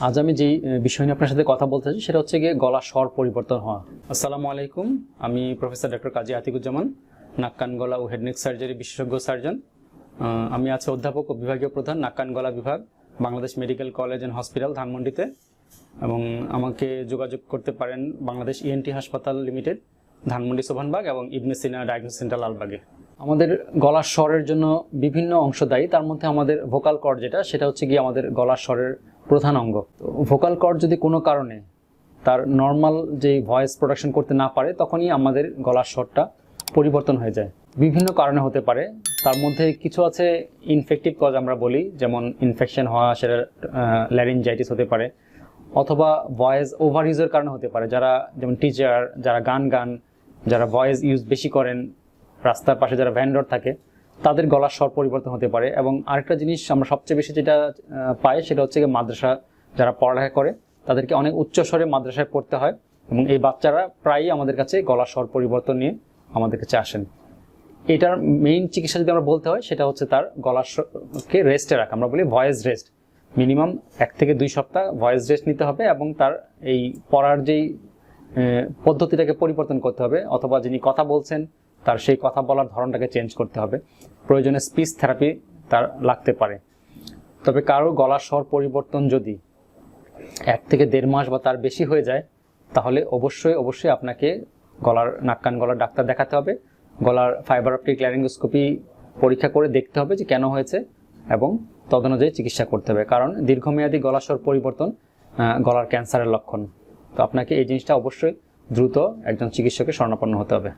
আজ আমি যেই বিষয় নিয়ে আপনার সাথে কথা বলতে চাই সেটা হচ্ছে গিয়ে গলার স্বর পরিবর্তন হওয়া। আসসালামু আলাইকুম, আমি প্রফেসর ডক্টর কাজী আতিকুজ্জামান, নাক কান গলা ও হেড নেক সার্জারি বিশেষজ্ঞ সার্জন। আমি আছি অধ্যাপক ও বিভাগীয় প্রধান নাক কান গলা বিভাগ, Bangladesh medical college and hospital ধানমন্ডিতে। এবং আমাকে যোগাযোগ করতে পারেন বাংলাদেশ ইএনটি হাসপাতাল লিমিটেড, ধানমন্ডি সোভানবাগ এবং ইবনে সিনা ডায়াগনোস্টিক সেন্টার লালবাগে। আমাদের গলার স্বরের জন্য বিভিন্ন অংশ দায়ী, তার মধ্যে আমাদের ভোকাল কর্ড সেটা হচ্ছে গিয়ে আমাদের গলার স্বরের প্রধান অঙ্গ। তো ভোকাল কর্ড যদি কোনো কারণে তার নর্মাল যে ভয়েস প্রোডাকশন করতে না পারে, তখনই আমাদের গলার স্বরটা পরিবর্তন হয়ে যায়। বিভিন্ন কারণে হতে পারে, তার মধ্যে কিছু আছে ইনফেক্টিভ কজ আমরা বলি, যেমন ইনফেকশন হওয়া, সেটা ল্যারিনজাইটিস হতে পারে, অথবা ভয়েস ওভার ইউজের কারণে হতে পারে। যারা যেমন টিচার, যারা গান, যারা ভয়েস ইউজ বেশি করেন, রাস্তার পাশে যারা ভ্যান্ডর থাকে, তাদের গলার স্বর পরিবর্তন হতে পারে। এবং আরেকটা জিনিস আমরা সবচেয়ে বেশি যেটা পাই সেটা হচ্ছে মাদ্রাসা যারা পড়ালেখা করে, তাদেরকে অনেক উচ্চ স্বরে মাদ্রাসায় পড়তে হয়, এবং এই বাচ্চারা প্রায়ই আমাদের কাছে গলার স্বর পরিবর্তন নিয়ে আমাদের কাছে আসেন। এটার মেইন চিকিৎসা যদি আমরা বলতে হয়, সেটা হচ্ছে তার গলার স্বরকে রেস্টে রাখা, আমরা বলি ভয়েস রেস্ট। মিনিমাম 1 থেকে 2 সপ্তাহ ভয়েস রেস্ট নিতে হবে, এবং তার এই পড়ার যেই পদ্ধতিটাকে পরিবর্তন করতে হবে, অথবা যিনি কথা বলছেন তার সেই কথা বলার ধরনটাকে চেঞ্জ করতে হবে। প্রয়োজনে স্পিচ থেরাপি তার লাগতে পারে। তবে কারো গলার স্বর পরিবর্তন যদি 1 থেকে 1.5 মাস বা তার বেশি হয়ে যায়, তাহলে অবশ্যই আপনাকে নাক কান গলার ডাক্তার দেখাতে হবে। গলার ফাইবার অপটিক ল্যারিঙ্গোস্কোপি পরীক্ষা করে দেখতে হবে যে কেন হয়েছে, এবং তদনুযায়ী চিকিৎসা করতে হবে। কারণ দীর্ঘমেয়াদী গলার স্বর পরিবর্তন গলার ক্যান্সারের লক্ষণ। তো আপনাকে এই জিনিসটা অবশ্যই দ্রুত একজন চিকিৎসকের শরণাপন্ন হতে হবে।